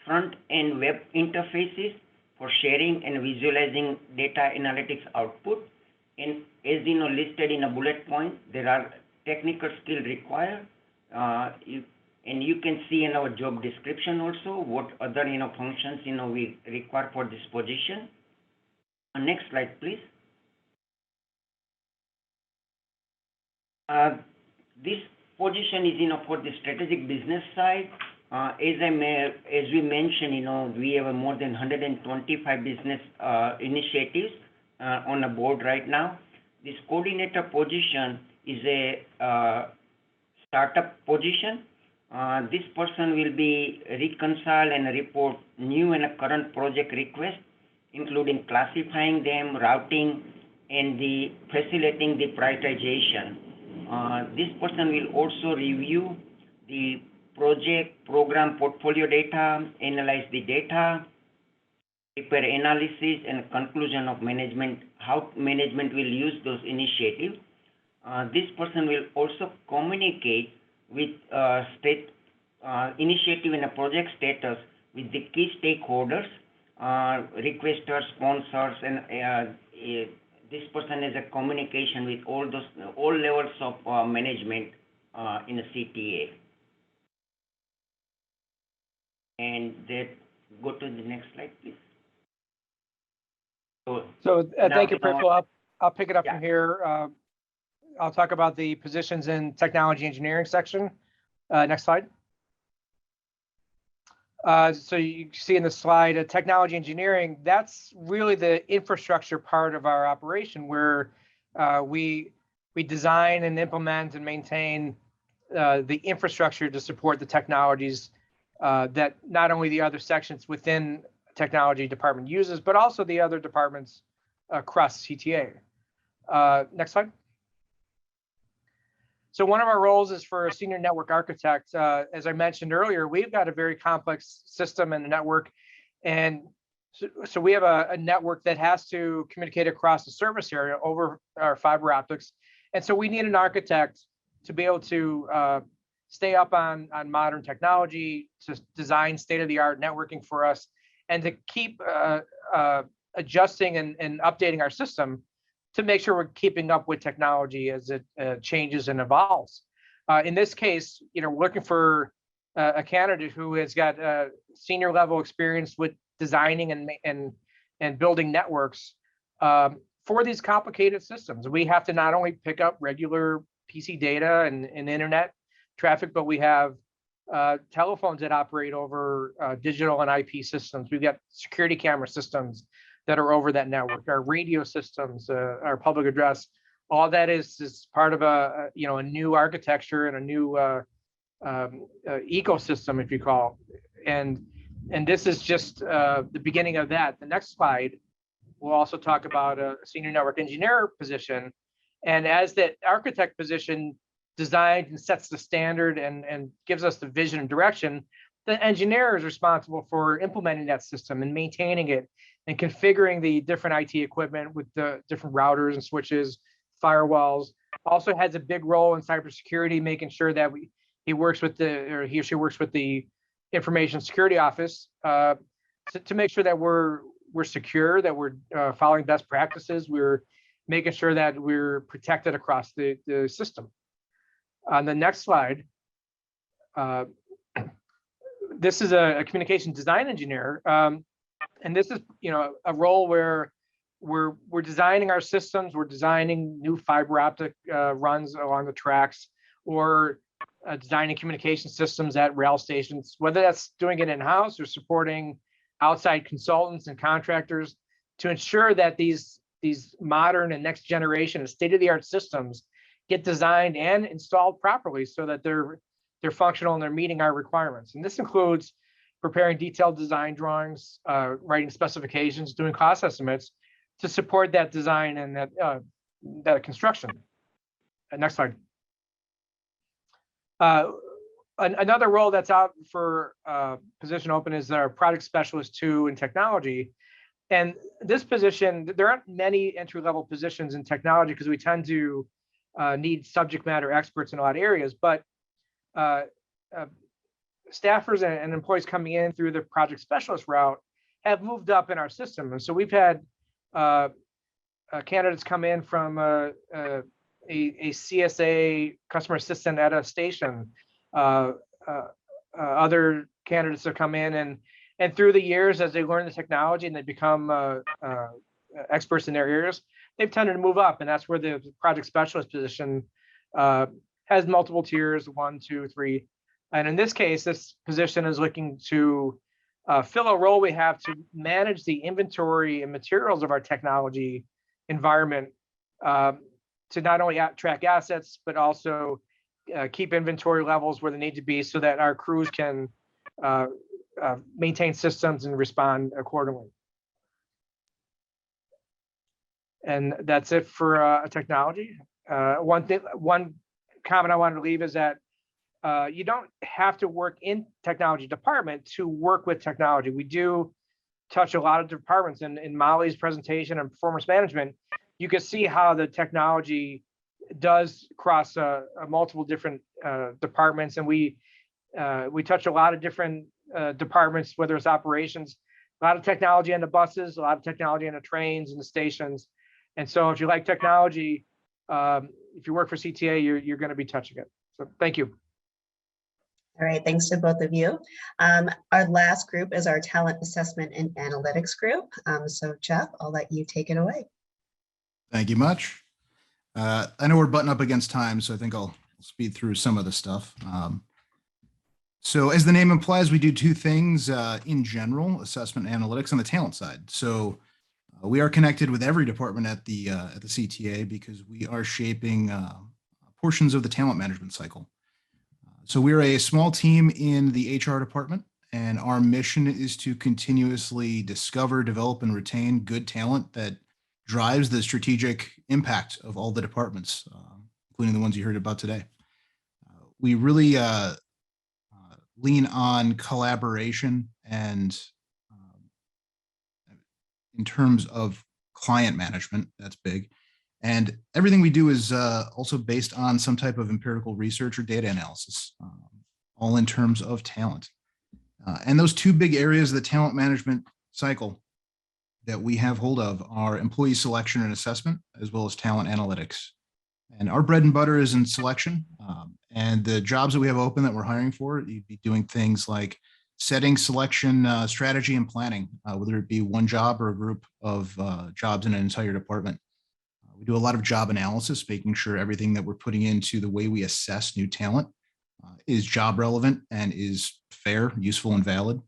front-end web interfaces for sharing and visualizing data analytics output. And as listed in a bullet point, there are technical skills required. And you can see in our job description also what other functions we require for this position. Next slide, please. This position is for the strategic business side. As we mentioned, we have more than 125 business initiatives on the board right now. This coordinator position is a startup position. This person will be reconcile and report new and current project requests, including classifying them, routing, and the facilitating the prioritization. This person will also review the project program portfolio data, analyze the data, prepare analysis and conclusion of management, how management will use those initiatives. This person will also communicate with state initiative and a project status with the key stakeholders, requesters, sponsors, and this person has a communication with all levels of management in a CTA. And that go to the next slide, please. So thank you, Priful. I'll pick it up Yeah. from here. I'll talk about the positions in technology engineering section. Next slide. So you see in the slide, technology engineering, that's really the infrastructure part of our operation where we design and implement and maintain the infrastructure to support the technologies that not only the other sections within technology department uses, but also the other departments across CTA. Next slide. So one of our roles is for a senior network architect. As I mentioned earlier, we've got a very complex system and a network. And so we have a network that has to communicate across the service area over our fiber optics. And so we need an architect to be able to stay up on modern technology, to design state-of-the-art networking for us, and to keep adjusting and updating our system to make sure we're keeping up with technology as it changes and evolves. In this case, we're looking for a candidate who has got senior level experience with designing and building networks for these complicated systems. We have to not only pick up regular PC data and internet traffic, but we have telephones that operate over digital and IP systems. We've got security camera systems that are over that network, our radio systems, our public address. All that is part of a new architecture and a new ecosystem, if you call. And this is just the beginning of that. The next slide, we'll also talk about a senior network engineer position. And as that architect position designs and sets the standard and gives us the vision and direction, the engineer is responsible for implementing that system and maintaining it and configuring the different IT equipment with the different routers and switches, firewalls. Also has a big role in cybersecurity, making sure that he or she works with the information security office to make sure that we're secure, that we're following best practices. We're making sure that we're protected across the system. On the next slide, this is a communication design engineer. And this is, a role where we're designing our systems, we're designing new fiber optic runs along the tracks, or designing communication systems at rail stations, whether that's doing it in-house or supporting outside consultants and contractors to ensure that these modern and next generation and state-of-the-art systems get designed and installed properly so that they're functional and they're meeting our requirements. And this includes preparing detailed design drawings, writing specifications, doing cost estimates to support that design and that construction. Next slide. Another role that's out for position open is our product specialist 2 in technology. And this position, there aren't many entry-level positions in technology because we tend to need subject matter experts in a lot of areas, but staffers and employees coming in through the project specialist route have moved up in our system. And so we've had candidates come in from a CSA customer assistant at a station. Other candidates have come in and through the years, as they learn the technology and they become experts in their areas, they've tended to move up. And that's where the project specialist position has multiple tiers, 1, 2, 3. And in this case, this position is looking to fill a role we have to manage the inventory and materials of our technology environment to not only track assets, but also keep inventory levels where they need to be so that our crews can maintain systems and respond accordingly. And that's it for technology. One comment I wanted to leave is that you don't have to work in technology department to work with technology. We do touch a lot of departments. In Molly's presentation on performance management, you can see how the technology does cross multiple different departments, and we touch a lot of different departments, whether it's operations, a lot of technology on the buses, a lot of technology on the trains and the stations. And so if you like technology, if you work for CTA, you're going to be touching it. So thank you. All right, thanks to both of you. Our last group is our talent assessment and analytics group. So Jeff, I'll let you take it away. Thank you much. I know we're butting up against time, so I think I'll speed through some of the stuff. So as the name implies, we do two things in general: assessment and analytics on the talent side. So we are connected with every department at the CTA because we are shaping portions of the talent management cycle. So we're a small team in the HR department, and our mission is to continuously discover, develop, and retain good talent that drives the strategic impact of all the departments, including the ones you heard about today. We really lean on collaboration and in terms of client management, that's big. And everything we do is also based on some type of empirical research or data analysis, all in terms of talent. And those two big areas of the talent management cycle that we have hold of are employee selection and assessment, as well as talent analytics. And our bread and butter is in selection. And the jobs that we have open that we're hiring for, you'd be doing things like setting selection strategy and planning, whether it be one job or a group of jobs in an entire department. We do a lot of job analysis, making sure everything that we're putting into the way we assess new talent is job relevant and is fair, useful, and valid.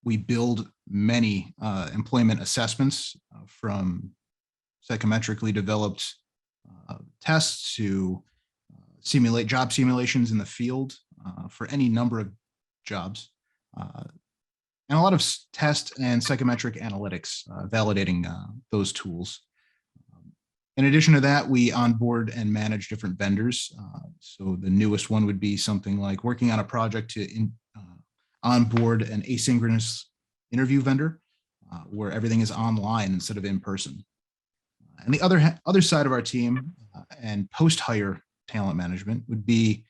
We build many employment assessments from psychometrically developed tests to simulate job simulations in the field for any number of jobs, and a lot of test and psychometric analytics validating those tools. In addition to that, we onboard and manage different vendors. So the newest one would be something like working on a project to onboard an asynchronous interview vendor where everything is online instead of in person. And the other side of our team and post-hire talent management would be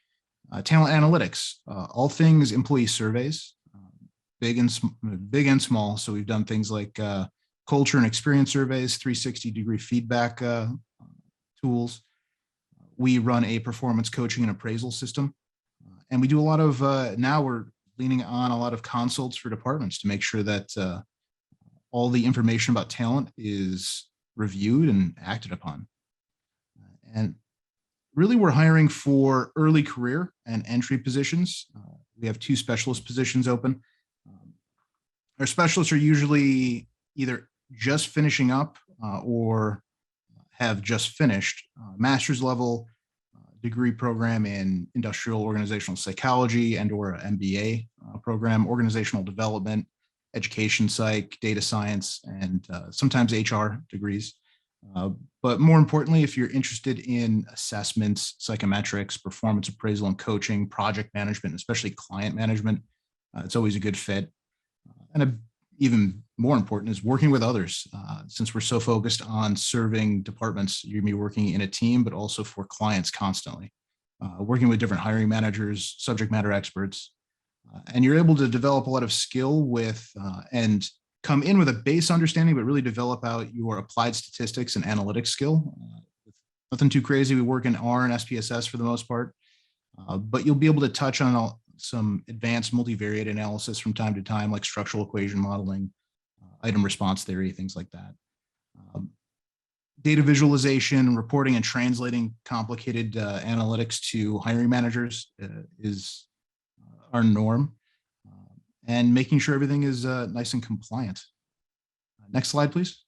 talent analytics, all things employee surveys, big and small. So we've done things like culture and experience surveys, 360-degree feedback tools. We run a performance coaching and appraisal system. And we do a lot of, now we're leaning on a lot of consults for departments to make sure that all the information about talent is reviewed and acted upon. And really, we're hiring for early career and entry positions. We have 2 specialist positions open. Our specialists are usually either just finishing up or have just finished master's level degree program in industrial organizational psychology and or an MBA program, organizational development, education psych, data science, and sometimes HR degrees. But more importantly, if you're interested in assessments, psychometrics, performance appraisal and coaching, project management, especially client management, it's always a good fit. And even more important is working with others. Since we're so focused on serving departments, you're gonna be working in a team, but also for clients constantly. Working with different hiring managers, subject matter experts, and you're able to develop a lot of skill with and come in with a base understanding, but really develop out your applied statistics and analytics skill. Nothing too crazy. We work in R and SPSS for the most part, but you'll be able to touch on some advanced multivariate analysis from time to time, like structural equation modeling, item response theory, things like that. Data visualization, reporting, and translating complicated analytics to hiring managers is our norm, and making sure everything is nice and compliant. Next slide, please.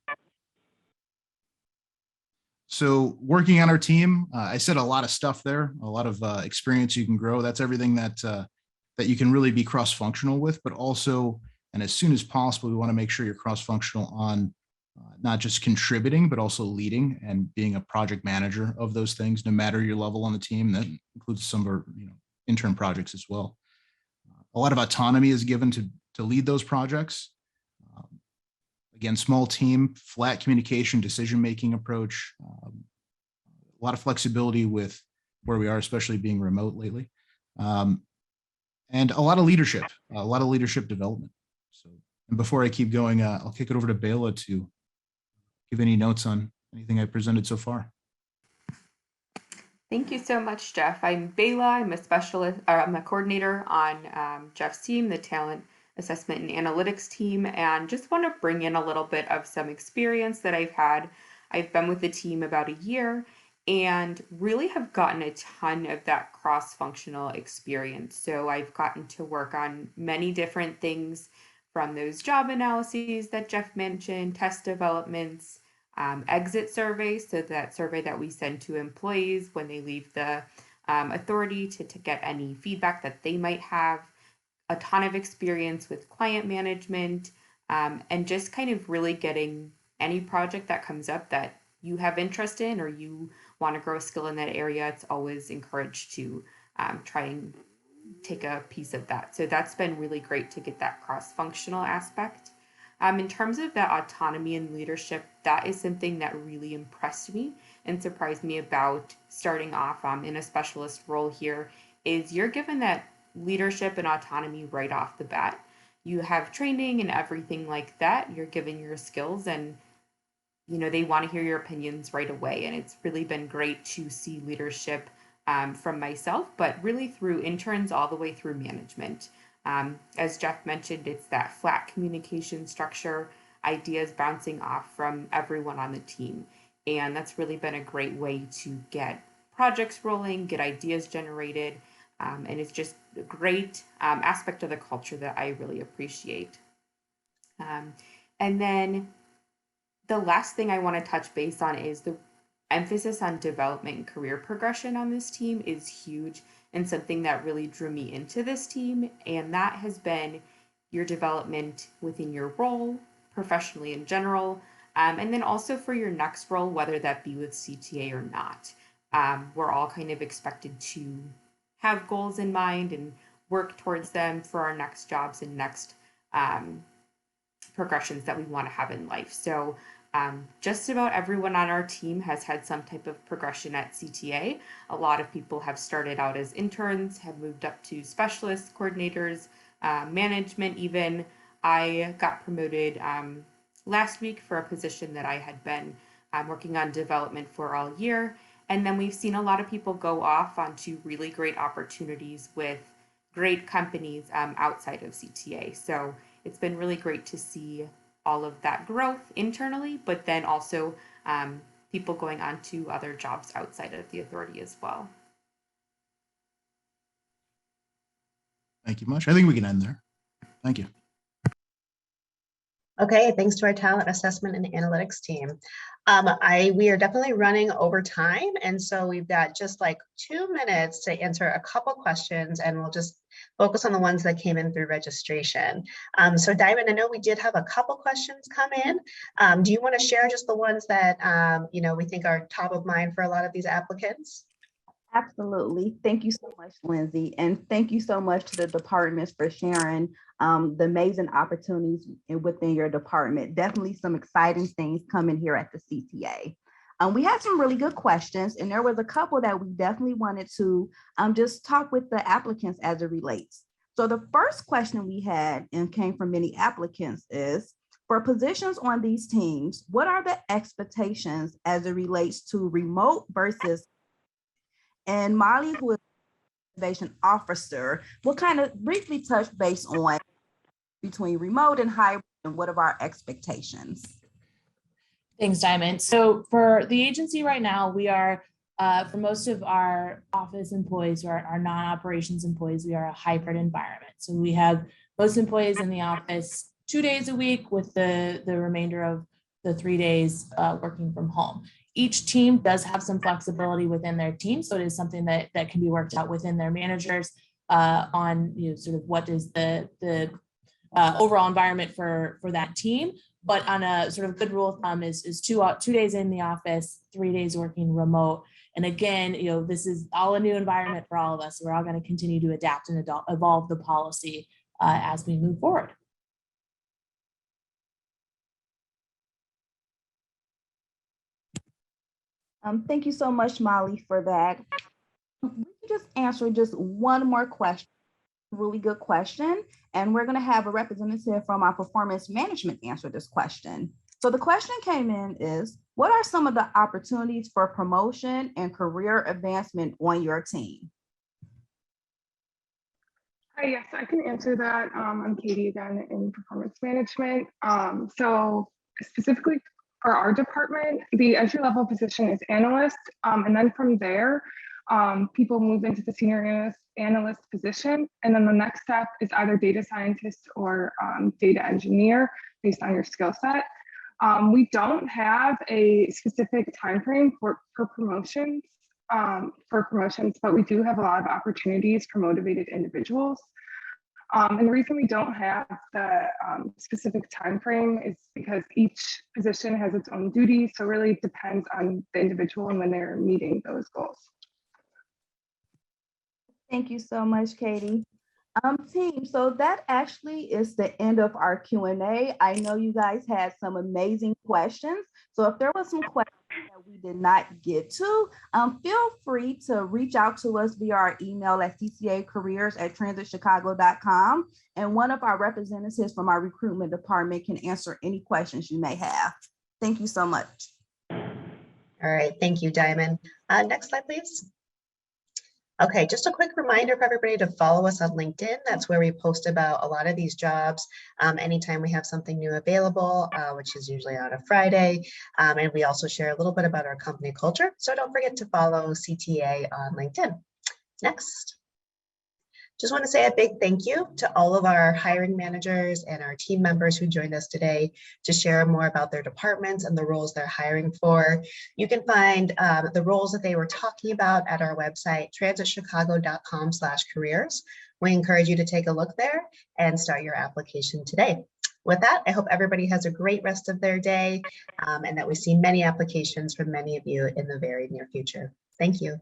So working on our team, I said a lot of stuff there, a lot of experience you can grow. That's everything that that you can really be cross-functional with, but also, and as soon as possible, we want to make sure you're cross-functional on not just contributing, but also leading and being a project manager of those things, no matter your level on the team. That includes some of our intern projects as well. A lot of autonomy is given to lead those projects. Again, small team, flat communication, decision-making approach, a lot of flexibility with where we are, especially being remote lately. And a lot of leadership development. So, and before I keep going, I'll kick it over to Bela to give any notes on anything I presented so far. Thank you so much, Jeff. I'm Bela. I'm a specialist, or I'm a coordinator on Jeff's team, the talent assessment and analytics team, and just want to bring in a little bit of some experience that I've had I've been with the team about a year and really have gotten a ton of that cross-functional experience. So I've gotten to work on many different things, from those job analyses that Jeff mentioned, test developments, exit surveys, so that survey that we send to employees when they leave the authority to get any feedback that they might have, a ton of experience with client management, and just kind of really getting any project that comes up that you have interest in or you want to grow a skill in that area. It's always encouraged to try and take a piece of that. So that's been really great to get that cross-functional aspect. In terms of that autonomy and leadership, that is something that really impressed me and surprised me about starting off in a specialist role here, is you're given that leadership and autonomy right off the bat. You have training and everything like that. You're given your skills, and they want to hear your opinions right away. And it's really been great to see leadership from myself, but really through interns all the way through management. As Jeff mentioned, it's that flat communication structure, ideas bouncing off from everyone on the team. And that's really been a great way to get projects rolling, get ideas generated. And it's just a great aspect of the culture that I really appreciate. And then the last thing I want to touch base on is the emphasis on development and career progression on this team is huge, and something that really drew me into this team. And that has been your development within your role, professionally in general, and then also for your next role, whether that be with CTA or not. We're all kind of expected to have goals in mind and work towards them for our next jobs and next progressions that we want to have in life. So just about everyone on our team has had some type of progression at CTA. A lot of people have started out as interns, have moved up to specialists, coordinators, management even. I got promoted last week for a position that I had been working on development for all year. And then we've seen a lot of people go off onto really great opportunities with great companies outside of CTA. So it's been really great to see all of that growth internally, but then also people going on to other jobs outside of the authority as well. Thank you much. I think we can end there. Thank you. Okay, thanks to our talent assessment and analytics team. We are definitely running over time, and so we've got just like 2 minutes to answer a couple questions, and we'll just focus on the ones that came in through registration. So Diamond, I know we did have a couple questions come in. Do you want to share just the ones that we think are top of mind for a lot of these applicants? Absolutely. Thank you so much, Lindsay. And thank you so much to the departments for sharing the amazing opportunities within your department. Definitely some exciting things coming here at the CTA. We had some really good questions, and there was a couple that we definitely wanted to just talk with the applicants as it relates. So the first question we had and came from many applicants is, for positions on these teams, what are the expectations as it relates to remote versus, and Molly, who is innovation officer, will kind of briefly touch base on between remote and hybrid and what are our expectations. Thanks, Diamond. So for the agency right now, we are, for most of our office employees, or our non-operations employees, we are a hybrid environment. So we have most employees in the office 2 days a week, with the remainder of the 3 days working from home. Each team does have some flexibility within their team, so it is something that can be worked out within their managers on sort of what is the overall environment for that team. But on a sort of good rule of thumb is 2 days in the office, 3 days working remote. And again, this is all a new environment for all of us. We're all going to continue to adapt and evolve the policy as we move forward. Thank you so much, Molly, for that. We can just answer just one more question, really good question, and we're going to have a representative from our performance management answer this question. So the question came in is, what are some of the opportunities for promotion and career advancement on your team? Hi, yes, I can answer that. I'm Katie again in performance management. So specifically for our department, the entry-level position is analyst. And then from there, people move into the senior analyst position. And then the next step is either data scientist or data engineer based on your skill set. We don't have a specific timeframe for promotions, but we do have a lot of opportunities for motivated individuals. And the reason we don't have the specific time frame is because each position has its own duties. So really it depends on the individual and when they're meeting those goals. Thank you so much, Katie. Team, so that actually is the end of our Q&A. I know you guys had some amazing questions. So if there was some questions that we did not get to, feel free to reach out to us via our email at ctacareers@transitchicago.com. And one of our representatives from our recruitment department can answer any questions you may have. Thank you so much. All right, thank you, Diamond. Next slide, please. Okay, just a quick reminder for everybody to follow us on LinkedIn. That's where we post about a lot of these jobs anytime we have something new available, which is usually on a Friday. And we also share a little bit about our company culture. So don't forget to follow CTA on LinkedIn. Next. Just want to say a big thank you to all of our hiring managers and our team members who joined us today to share more about their departments and the roles they're hiring for. You can find the roles that they were talking about at our website, transitchicago.com/careers. We encourage you to take a look there and start your application today. With that, I hope everybody has a great rest of their day and that we see many applications from many of you in the very near future. Thank you.